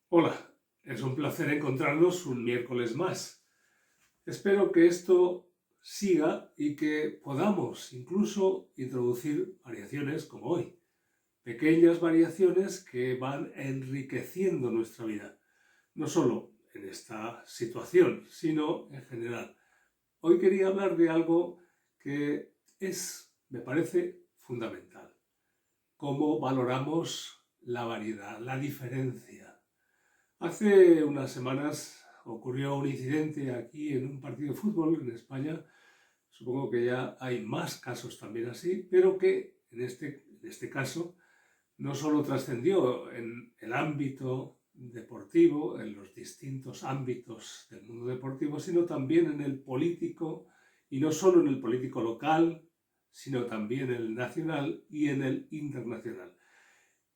Hola, es un placer encontrarnos un miércoles más. Espero que esto siga y que podamos incluso introducir variaciones como hoy, pequeñas variaciones que van enriqueciendo nuestra vida, no solo en esta situación, sino en general. Hoy quería hablar de algo que me parece fundamental, cómo valoramos la variedad, la diferencia. Hace unas semanas ocurrió un incidente aquí en un partido de fútbol en España. Supongo que ya hay más casos también así, pero que en este caso no solo trascendió en el ámbito deportivo, en los distintos ámbitos del mundo deportivo, sino también en el político, y no solo en el político local, sino también en el nacional y en el internacional.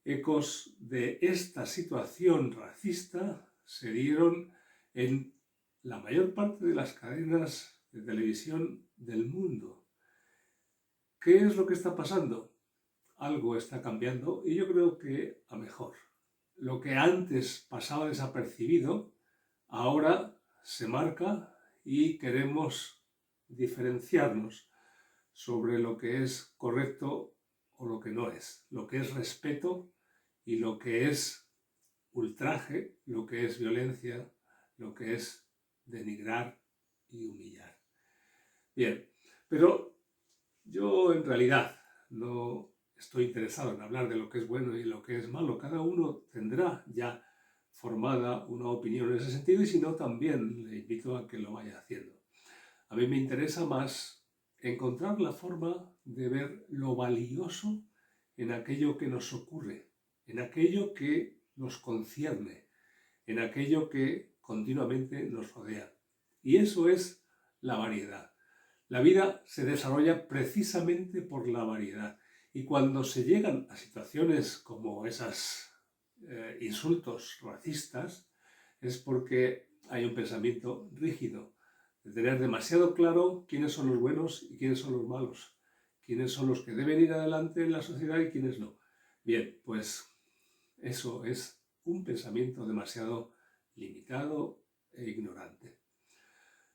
Ecos de esta situación racista se dieron en la mayor parte de las cadenas de televisión del mundo. ¿Qué es lo que está pasando? Algo está cambiando y yo creo que a mejor. Lo que antes pasaba desapercibido, ahora se marca y queremos diferenciarnos sobre lo que es correcto o lo que no es, lo que es respeto y lo que es ultraje, lo que es violencia, lo que es denigrar y humillar. Bien, pero yo en realidad no estoy interesado en hablar de lo que es bueno y lo que es malo. Cada uno tendrá ya formada una opinión en ese sentido y si no, también le invito a que lo vaya haciendo. A mí me interesa más encontrar la forma de ver lo valioso en aquello que nos ocurre, en aquello que nos concierne, en aquello que continuamente nos rodea. Y eso es la variedad. La vida se desarrolla precisamente por la variedad. Y cuando se llegan a situaciones como esas insultos racistas, es porque hay un pensamiento rígido, de tener demasiado claro quiénes son los buenos y quiénes son los malos, quiénes son los que deben ir adelante en la sociedad y quiénes no. Bien, pues eso es un pensamiento demasiado limitado e ignorante.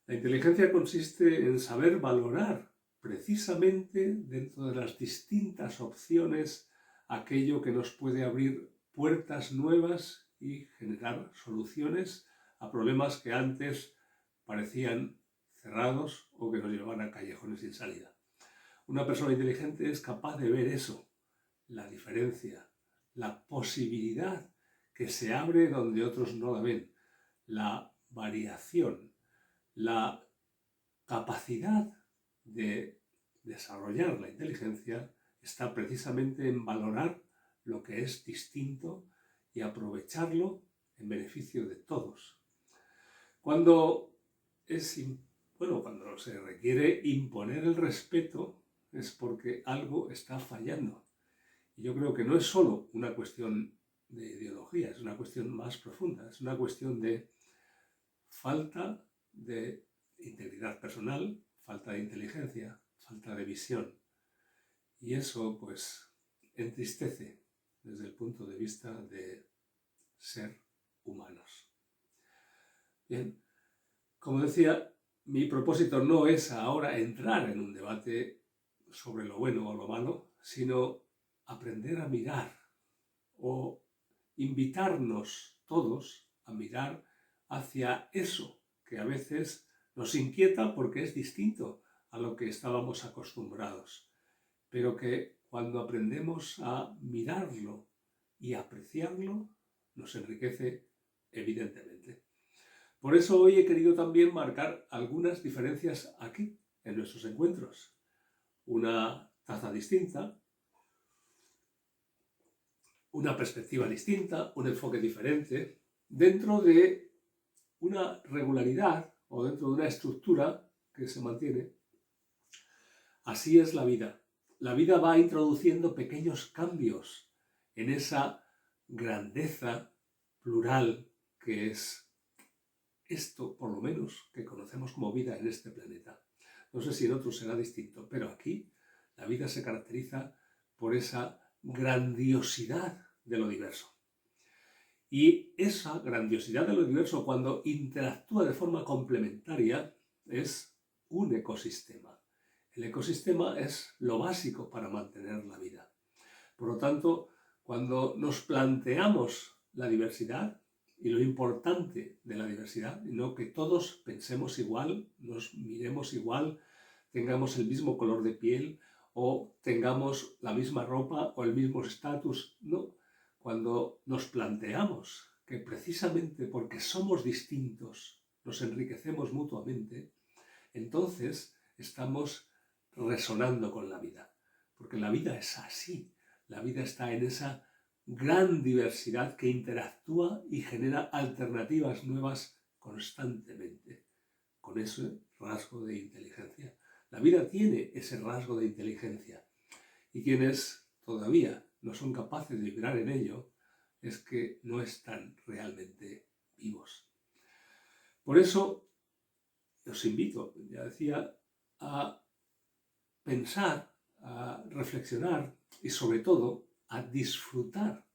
La inteligencia consiste en saber valorar precisamente dentro de las distintas opciones aquello que nos puede abrir puertas nuevas y generar soluciones a problemas que antes parecían cerrados o que nos llevaban a callejones sin salida. Una persona inteligente es capaz de ver eso, la diferencia, la posibilidad que se abre donde otros no la ven, la variación, la capacidad de desarrollar la inteligencia está precisamente en valorar lo que es distinto y aprovecharlo en beneficio de todos. Cuando cuando se requiere imponer el respeto es porque algo está fallando. Y yo creo que no es solo una cuestión de ideología, es una cuestión más profunda, es una cuestión de falta de integridad personal, falta de inteligencia, falta de visión. Y eso, pues, entristece desde el punto de vista de ser humanos. Bien, como decía, mi propósito no es ahora entrar en un debate sobre lo bueno o lo malo, sino aprender a mirar o invitarnos todos a mirar hacia eso que a veces nos inquieta porque es distinto a lo que estábamos acostumbrados, pero que cuando aprendemos a mirarlo y apreciarlo, nos enriquece evidentemente. Por eso hoy he querido también marcar algunas diferencias aquí, en nuestros encuentros. Una taza distinta, una perspectiva distinta, un enfoque diferente, dentro de una regularidad o dentro de una estructura que se mantiene. Así es la vida. La vida va introduciendo pequeños cambios en esa grandeza plural que es esto, por lo menos, que conocemos como vida en este planeta. No sé si en otros será distinto, pero aquí la vida se caracteriza por esa grandiosidad de lo diverso. Y esa grandiosidad del universo, cuando interactúa de forma complementaria, es un ecosistema. El ecosistema es lo básico para mantener la vida. Por lo tanto, cuando nos planteamos la diversidad y lo importante de la diversidad, no que todos pensemos igual, nos miremos igual, tengamos el mismo color de piel o tengamos la misma ropa o el mismo estatus, no. Cuando nos planteamos que precisamente porque somos distintos nos enriquecemos mutuamente, entonces estamos resonando con la vida, porque la vida es así. La vida está en esa gran diversidad que interactúa y genera alternativas nuevas constantemente, con ese rasgo de inteligencia. La vida tiene ese rasgo de inteligencia y quienes todavía no son capaces de vibrar en ello es que no están realmente vivos. Por eso os invito, ya decía, a pensar, a reflexionar y sobre todo a disfrutar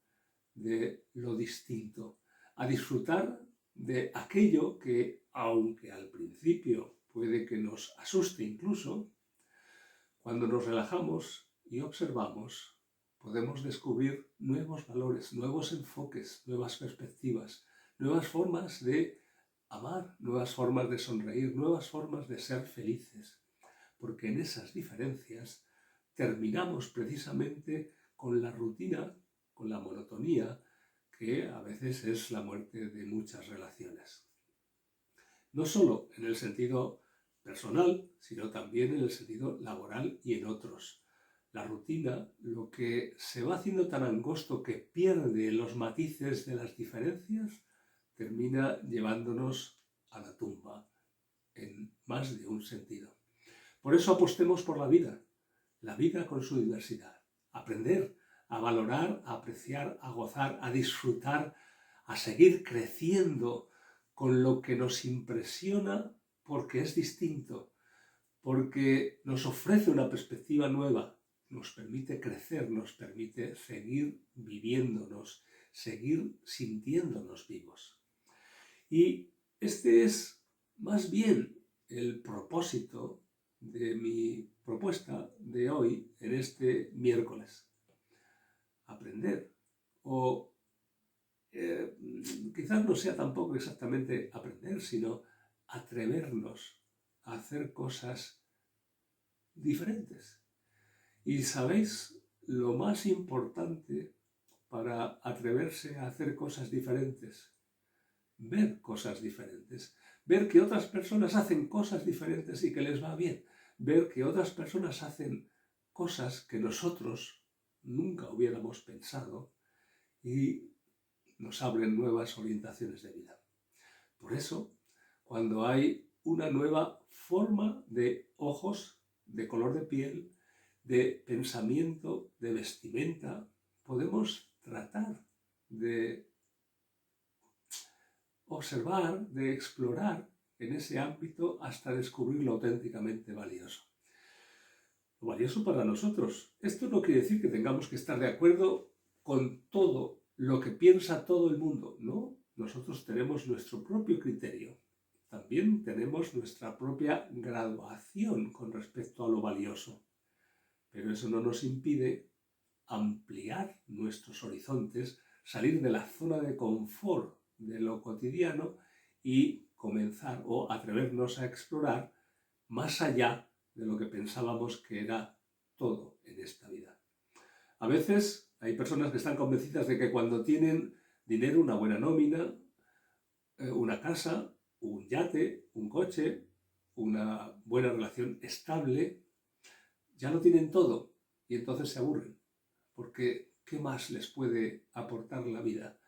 de lo distinto, a disfrutar de aquello que, aunque al principio puede que nos asuste incluso, cuando nos relajamos y observamos, podemos descubrir nuevos valores, nuevos enfoques, nuevas perspectivas, nuevas formas de amar, nuevas formas de sonreír, nuevas formas de ser felices. Porque en esas diferencias terminamos precisamente con la rutina, con la monotonía, que a veces es la muerte de muchas relaciones. No solo en el sentido personal, sino también en el sentido laboral y en otros. La rutina, lo que se va haciendo tan angosto que pierde los matices de las diferencias, termina llevándonos a la tumba en más de un sentido. Por eso apostemos por la vida con su diversidad. Aprender a valorar, a apreciar, a gozar, a disfrutar, a seguir creciendo con lo que nos impresiona porque es distinto, porque nos ofrece una perspectiva nueva, nos permite crecer, nos permite seguir viviéndonos, seguir sintiéndonos vivos. Y este es más bien el propósito de mi propuesta de hoy en este miércoles. Aprender. O quizás no sea tampoco exactamente aprender, sino atrevernos a hacer cosas diferentes. Y sabéis, lo más importante para atreverse a hacer cosas diferentes, ver cosas diferentes, ver que otras personas hacen cosas diferentes y que les va bien, ver que otras personas hacen cosas que nosotros nunca hubiéramos pensado y nos abren nuevas orientaciones de vida. Por eso, cuando hay una nueva forma de ojos, de color de piel, de pensamiento, de vestimenta, podemos tratar de observar, de explorar en ese ámbito hasta descubrir lo auténticamente valioso. Lo valioso para nosotros. Esto no quiere decir que tengamos que estar de acuerdo con todo lo que piensa todo el mundo. No, nosotros tenemos nuestro propio criterio. También tenemos nuestra propia graduación con respecto a lo valioso. Pero eso no nos impide ampliar nuestros horizontes, salir de la zona de confort de lo cotidiano y comenzar o atrevernos a explorar más allá de lo que pensábamos que era todo en esta vida. A veces hay personas que están convencidas de que cuando tienen dinero, una buena nómina, una casa, un yate, un coche, una buena relación estable, ya lo tienen todo y entonces se aburren, porque ¿qué más les puede aportar la vida?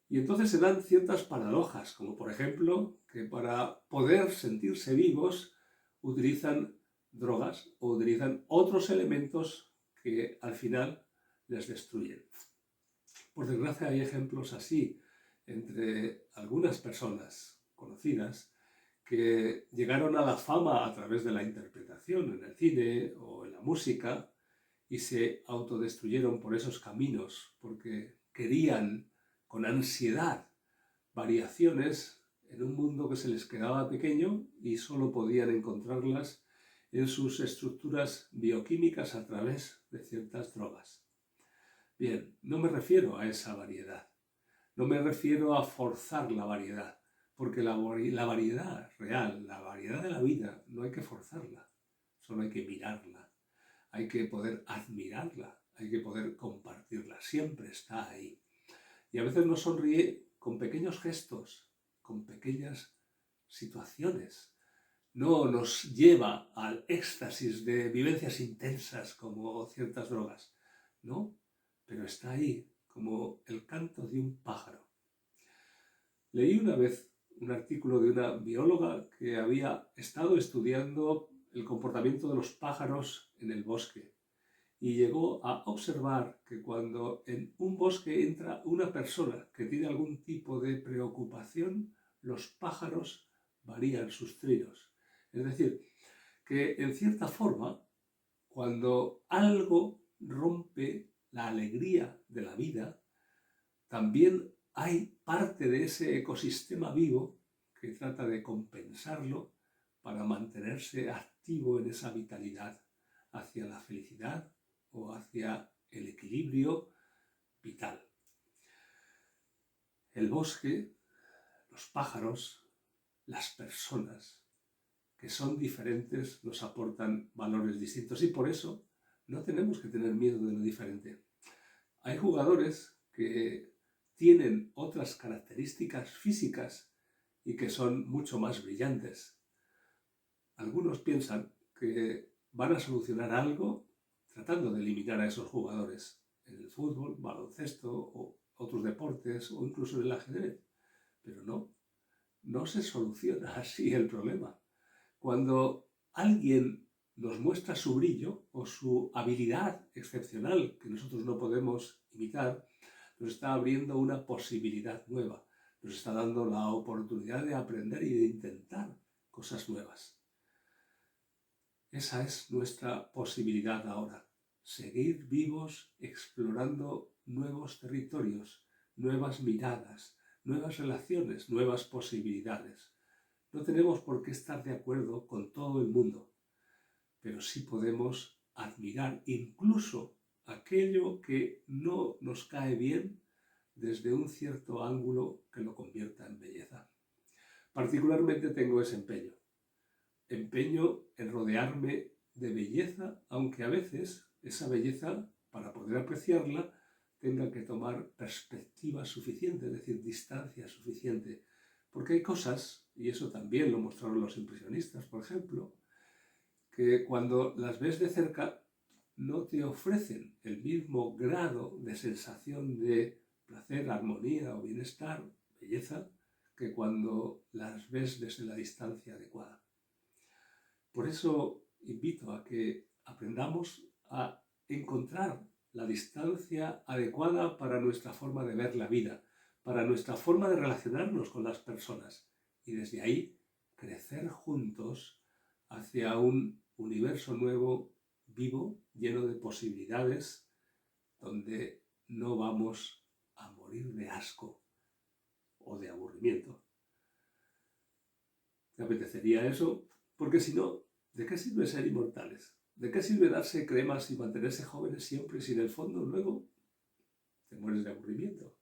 Y entonces se dan ciertas paradojas, como por ejemplo que para poder sentirse vivos utilizan drogas o utilizan otros elementos que al final les destruyen. Por desgracia hay ejemplos así entre algunas personas conocidas que llegaron a la fama a través de la interpretación en el cine o en la música y se autodestruyeron por esos caminos porque querían con ansiedad variaciones en un mundo que se les quedaba pequeño y solo podían encontrarlas en sus estructuras bioquímicas a través de ciertas drogas. Bien, no me refiero a esa variedad, no me refiero a forzar la variedad, porque la variedad real, la variedad de la vida, no hay que forzarla, solo hay que mirarla, hay que poder admirarla, hay que poder compartirla, siempre está ahí. Y a veces nos sonríe con pequeños gestos, con pequeñas situaciones. No nos lleva al éxtasis de vivencias intensas como ciertas drogas, ¿no? Pero está ahí, como el canto de un pájaro. Leí una vez un artículo de una bióloga que había estado estudiando el comportamiento de los pájaros en el bosque y llegó a observar que cuando en un bosque entra una persona que tiene algún tipo de preocupación, los pájaros varían sus trinos. Es decir, que en cierta forma, cuando algo rompe la alegría de la vida, también hay parte de ese ecosistema vivo que trata de compensarlo para mantenerse activo en esa vitalidad hacia la felicidad o hacia el equilibrio vital. El bosque, los pájaros, las personas que son diferentes nos aportan valores distintos y por eso no tenemos que tener miedo de lo diferente. Hay jugadores que tienen otras características físicas y que son mucho más brillantes. Algunos piensan que van a solucionar algo tratando de eliminar a esos jugadores en el fútbol, baloncesto o otros deportes o incluso en el ajedrez. Pero no se soluciona así el problema. Cuando alguien nos muestra su brillo o su habilidad excepcional que nosotros no podemos imitar, nos está abriendo una posibilidad nueva, nos está dando la oportunidad de aprender y de intentar cosas nuevas. Esa es nuestra posibilidad ahora, seguir vivos explorando nuevos territorios, nuevas miradas, nuevas relaciones, nuevas posibilidades. No tenemos por qué estar de acuerdo con todo el mundo, pero sí podemos admirar incluso aquello que no nos cae bien desde un cierto ángulo que lo convierta en belleza. Particularmente tengo ese empeño en rodearme de belleza, aunque a veces esa belleza, para poder apreciarla, tenga que tomar perspectiva suficiente, es decir, distancia suficiente. Porque hay cosas, y eso también lo mostraron los impresionistas, por ejemplo, que cuando las ves de cerca no te ofrecen el mismo grado de sensación de placer, armonía o bienestar, belleza, que cuando las ves desde la distancia adecuada. Por eso invito a que aprendamos a encontrar la distancia adecuada para nuestra forma de ver la vida, para nuestra forma de relacionarnos con las personas y desde ahí crecer juntos hacia un universo nuevo, vivo, lleno de posibilidades, donde no vamos a morir de asco o de aburrimiento. ¿Te apetecería eso? Porque si no, ¿de qué sirve ser inmortales? ¿De qué sirve darse cremas y mantenerse jóvenes siempre si en el fondo luego te mueres de aburrimiento?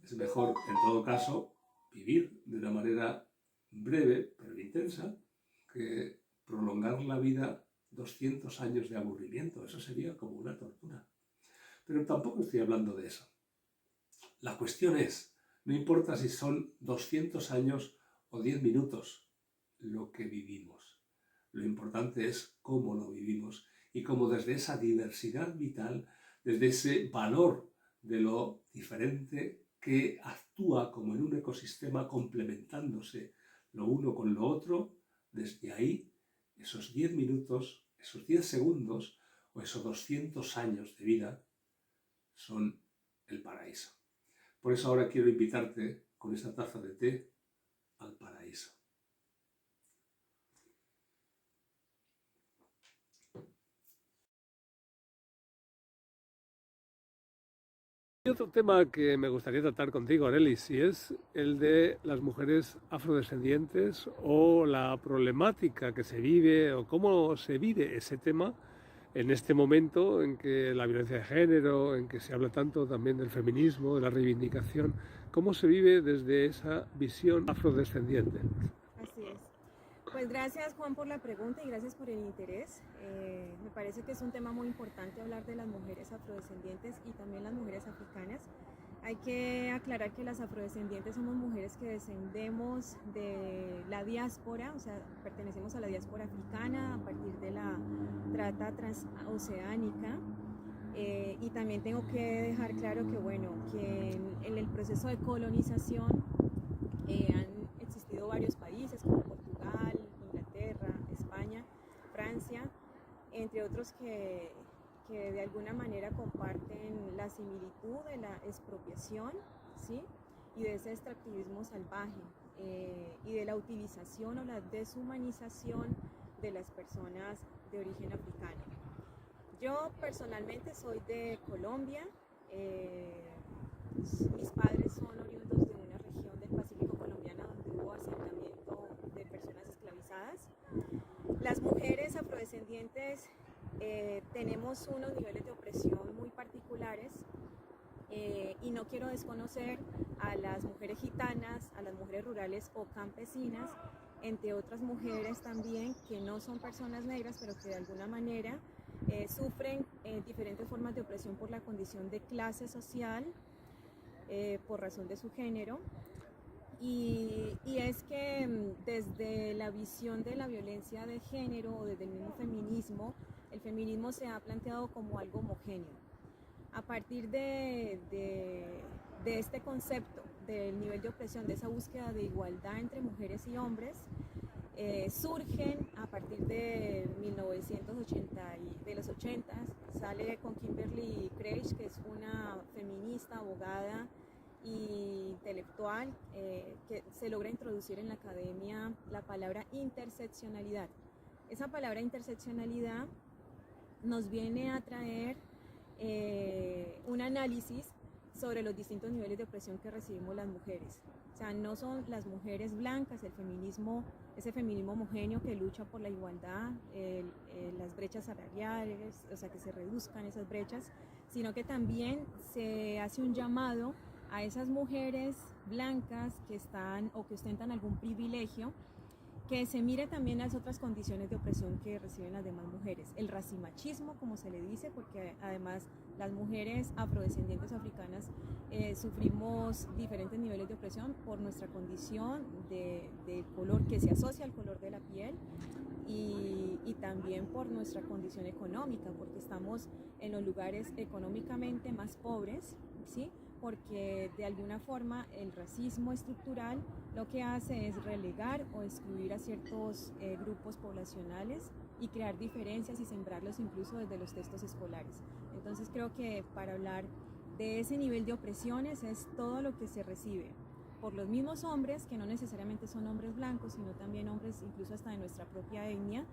Es mejor, en todo caso, vivir de una manera breve pero intensa que prolongar la vida 200 años de aburrimiento. Eso sería como una tortura. Pero tampoco estoy hablando de eso. La cuestión es, no importa si son 200 años o 10 minutos lo que vivimos. Lo importante es cómo lo vivimos y cómo desde esa diversidad vital, desde ese valor de lo diferente que actúa como en un ecosistema complementándose lo uno con lo otro, desde ahí, esos 10 minutos, esos 10 segundos o esos 200 años de vida son el paraíso. Por eso ahora quiero invitarte con esta taza de té al paraíso. Hay otro tema que me gustaría tratar contigo, Arelis, y es el de las mujeres afrodescendientes o la problemática que se vive o cómo se vive ese tema en este momento en que la violencia de género, en que se habla tanto también del feminismo, de la reivindicación, cómo se vive desde esa visión afrodescendiente. Así es. Pues gracias Juan por la pregunta y gracias por el interés. Me parece que es un tema muy importante hablar de las mujeres afrodescendientes y también las mujeres africanas. Hay que aclarar que las afrodescendientes somos mujeres que descendemos de la diáspora, o sea, pertenecemos a la diáspora africana a partir de la trata transoceánica. Y también tengo que dejar claro que, bueno, que en el proceso de colonización han existido varios países como Portugal, Inglaterra, España, Francia, entre otros que de alguna manera comparten la similitud de la expropiación, ¿sí? Y de ese extractivismo salvaje y de la utilización o la deshumanización de las personas de origen africano. Yo personalmente soy de Colombia. Mis padres son oriundos de una región del Pacífico colombiana donde hubo asentamiento de personas esclavizadas. Las mujeres afrodescendientes tenemos unos niveles de opresión muy particulares y no quiero desconocer a las mujeres gitanas, a las mujeres rurales o campesinas, entre otras mujeres también que no son personas negras, pero que de alguna manera sufren diferentes formas de opresión por la condición de clase social, por razón de su género. Y es que desde la visión de la violencia de género o desde el mismo feminismo, el feminismo se ha planteado como algo homogéneo. A partir de este concepto del nivel de opresión, de esa búsqueda de igualdad entre mujeres y hombres, surgen a partir de 1980 y de los 80 sale con Kimberly Crenshaw, que es una feminista, abogada e intelectual, que se logra introducir en la academia la palabra interseccionalidad. Esa palabra interseccionalidad nos viene a traer un análisis sobre los distintos niveles de opresión que recibimos las mujeres. O sea, no son las mujeres blancas, el feminismo, ese feminismo homogéneo que lucha por la igualdad, las brechas salariales, o sea, que se reduzcan esas brechas, sino que también se hace un llamado a esas mujeres blancas que están o que ostentan algún privilegio, que se mire también las otras condiciones de opresión que reciben las demás mujeres. El racimachismo, como se le dice, porque además las mujeres afrodescendientes africanas sufrimos diferentes niveles de opresión por nuestra condición de color que se asocia al color de la piel y también por nuestra condición económica, porque estamos en los lugares económicamente más pobres, ¿sí? Porque de alguna forma el racismo estructural lo que hace es relegar o excluir a ciertos grupos poblacionales y crear diferencias y sembrarlos incluso desde los textos escolares. Entonces creo que para hablar de ese nivel de opresiones es todo lo que se recibe por los mismos hombres, que no necesariamente son hombres blancos, sino también hombres incluso hasta de nuestra propia etnia,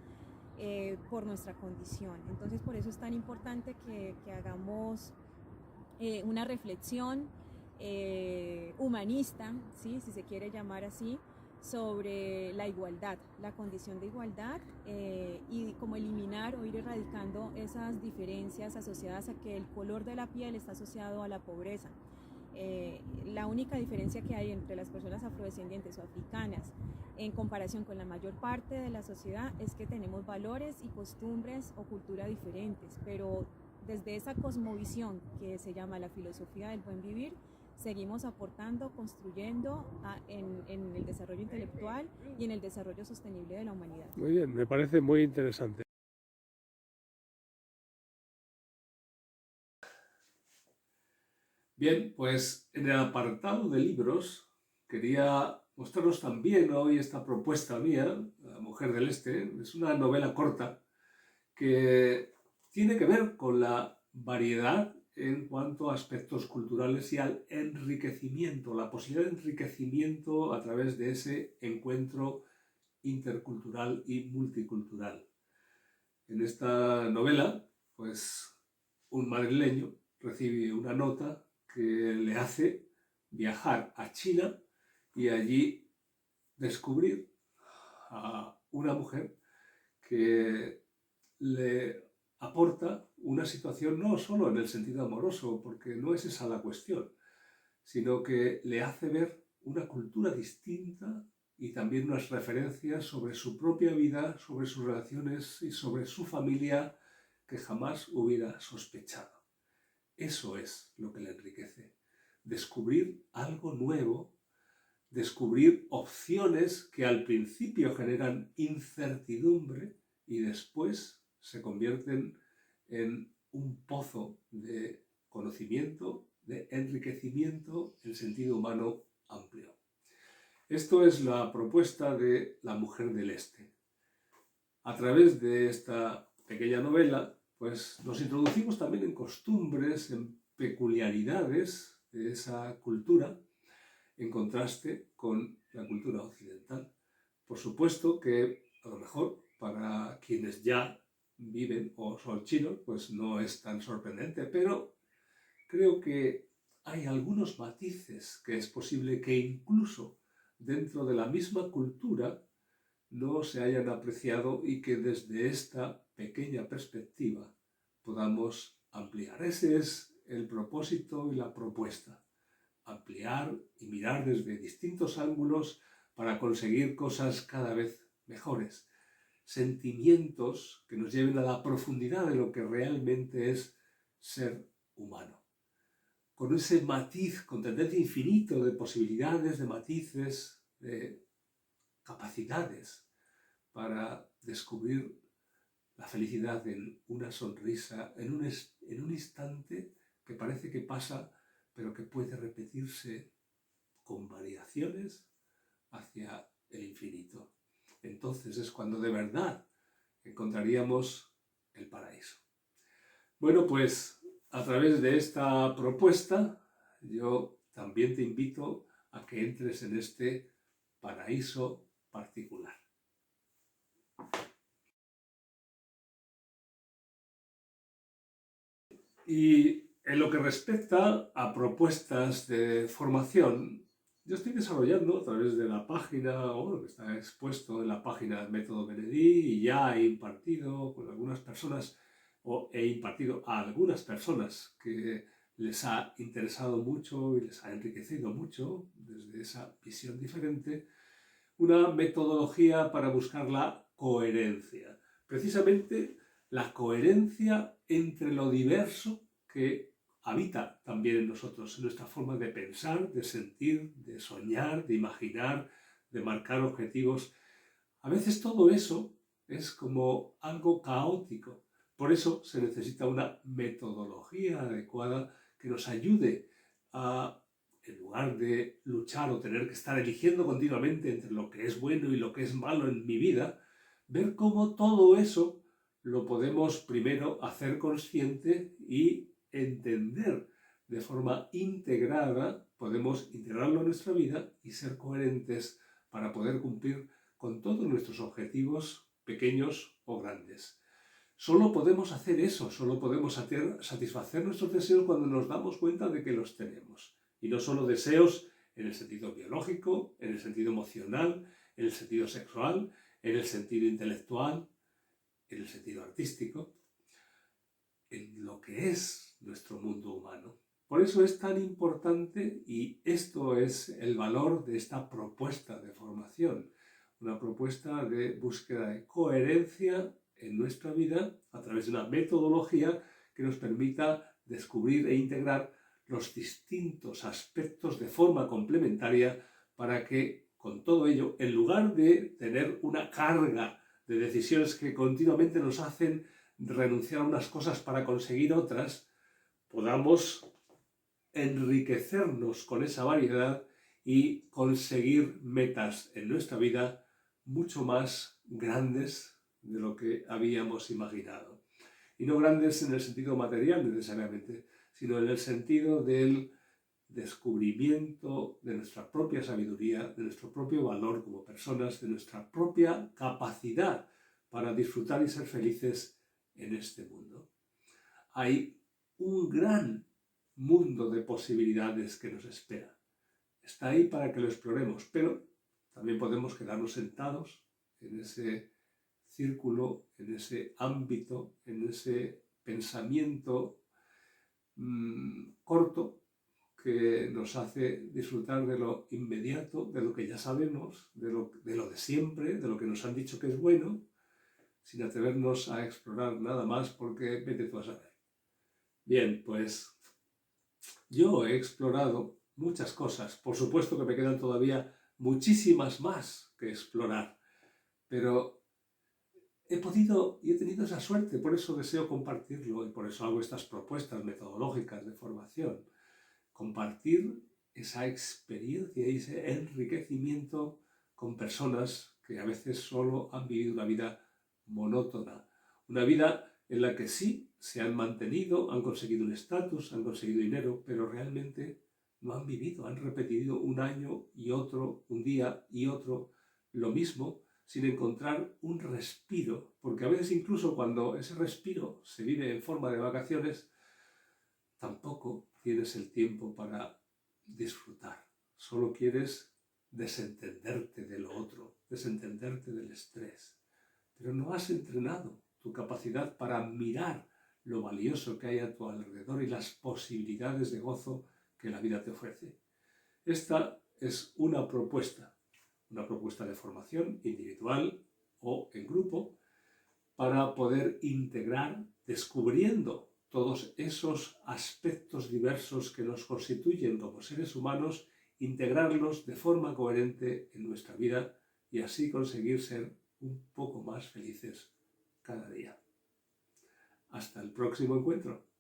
por nuestra condición. Entonces por eso es tan importante que hagamos una reflexión humanista, ¿sí? Si se quiere llamar así, sobre la igualdad, la condición de igualdad y cómo eliminar o ir erradicando esas diferencias asociadas a que el color de la piel está asociado a la pobreza. La única diferencia que hay entre las personas afrodescendientes o africanas en comparación con la mayor parte de la sociedad es que tenemos valores y costumbres o cultura diferentes, pero desde esa cosmovisión que se llama la filosofía del buen vivir, seguimos aportando, construyendo en el desarrollo intelectual y en el desarrollo sostenible de la humanidad. Muy bien, me parece muy interesante. Bien, pues en el apartado de libros quería mostraros también hoy esta propuesta mía, La Mujer del Este. Es una novela corta que tiene que ver con la variedad en cuanto a aspectos culturales y al enriquecimiento, la posibilidad de enriquecimiento a través de ese encuentro intercultural y multicultural. En esta novela, pues un madrileño recibe una nota que le hace viajar a China y allí descubrir a una mujer que le aporta una situación no solo en el sentido amoroso, porque no es esa la cuestión, sino que le hace ver una cultura distinta y también unas referencias sobre su propia vida, sobre sus relaciones y sobre su familia que jamás hubiera sospechado. Eso es lo que le enriquece. Descubrir algo nuevo, descubrir opciones que al principio generan incertidumbre y después se convierten en un pozo de conocimiento, de enriquecimiento en sentido humano amplio. Esto es la propuesta de La Mujer del Este. A través de esta pequeña novela, pues nos introducimos también en costumbres, en peculiaridades de esa cultura, en contraste con la cultura occidental. Por supuesto que a lo mejor para quienes ya viven o son chinos, pues no es tan sorprendente, pero creo que hay algunos matices que es posible que incluso dentro de la misma cultura no se hayan apreciado y que desde esta pequeña perspectiva podamos ampliar. Ese es el propósito y la propuesta. Ampliar y mirar desde distintos ángulos para conseguir cosas cada vez mejores. Sentimientos que nos lleven a la profundidad de lo que realmente es ser humano. Con ese matiz, con tendencia infinito de posibilidades, de matices, de capacidades para descubrir la felicidad en una sonrisa, en un instante que parece que pasa, pero que puede repetirse con variaciones hacia el infinito. Entonces es cuando de verdad encontraríamos el paraíso. Bueno, pues a través de esta propuesta yo también te invito a que entres en este paraíso particular. Y en lo que respecta a propuestas de formación, yo estoy desarrollando a través de la página, o lo que está expuesto en la página del Método Benedí, y ya he impartido con algunas personas, o he impartido a algunas personas que les ha interesado mucho y les ha enriquecido mucho desde esa visión diferente, una metodología para buscar la coherencia. Precisamente la coherencia entre lo diverso que habita también en nosotros, en nuestra forma de pensar, de sentir, de soñar, de imaginar, de marcar objetivos. A veces todo eso es como algo caótico. Por eso se necesita una metodología adecuada que nos ayude a, en lugar de luchar o tener que estar eligiendo continuamente entre lo que es bueno y lo que es malo en mi vida, ver cómo todo eso lo podemos primero hacer consciente y entender de forma integrada, podemos integrarlo en nuestra vida y ser coherentes para poder cumplir con todos nuestros objetivos, pequeños o grandes. Solo podemos hacer eso, solo podemos satisfacer nuestros deseos cuando nos damos cuenta de que los tenemos. Y no solo deseos en el sentido biológico, en el sentido emocional, en el sentido sexual, en el sentido intelectual, en el sentido artístico, en lo que es nuestro mundo humano. Por eso es tan importante, y esto es el valor de esta propuesta de formación, una propuesta de búsqueda de coherencia en nuestra vida a través de una metodología que nos permita descubrir e integrar los distintos aspectos de forma complementaria para que con todo ello, en lugar de tener una carga de decisiones que continuamente nos hacen renunciar a unas cosas para conseguir otras, podamos enriquecernos con esa variedad y conseguir metas en nuestra vida mucho más grandes de lo que habíamos imaginado. Y no grandes en el sentido material necesariamente, sino en el sentido del descubrimiento de nuestra propia sabiduría, de nuestro propio valor como personas, de nuestra propia capacidad para disfrutar y ser felices en este mundo. Hay un gran mundo de posibilidades que nos espera. Está ahí para que lo exploremos, pero también podemos quedarnos sentados en ese círculo, en ese ámbito, en ese pensamiento corto que nos hace disfrutar de lo inmediato, de lo que ya sabemos, de lo de siempre, de lo que nos han dicho que es bueno, sin atrevernos a explorar nada más porque vete tú a saber. Bien, pues yo he explorado muchas cosas. Por supuesto que me quedan todavía muchísimas más que explorar, pero he podido y he tenido esa suerte, por eso deseo compartirlo y por eso hago estas propuestas metodológicas de formación. Compartir esa experiencia y ese enriquecimiento con personas que a veces solo han vivido una vida monótona, una vida en la que sí se han mantenido, han conseguido un estatus, han conseguido dinero, pero realmente no han vivido, han repetido un año y otro, un día y otro, lo mismo, sin encontrar un respiro, porque a veces incluso cuando ese respiro se vive en forma de vacaciones, tampoco tienes el tiempo para disfrutar, solo quieres desentenderte de lo otro, desentenderte del estrés, pero no has entrenado tu capacidad para mirar lo valioso que hay a tu alrededor y las posibilidades de gozo que la vida te ofrece. Esta es una propuesta de formación individual o en grupo para poder integrar, descubriendo todos esos aspectos diversos que nos constituyen como seres humanos, integrarlos de forma coherente en nuestra vida y así conseguir ser un poco más felices cada día. Hasta el próximo encuentro.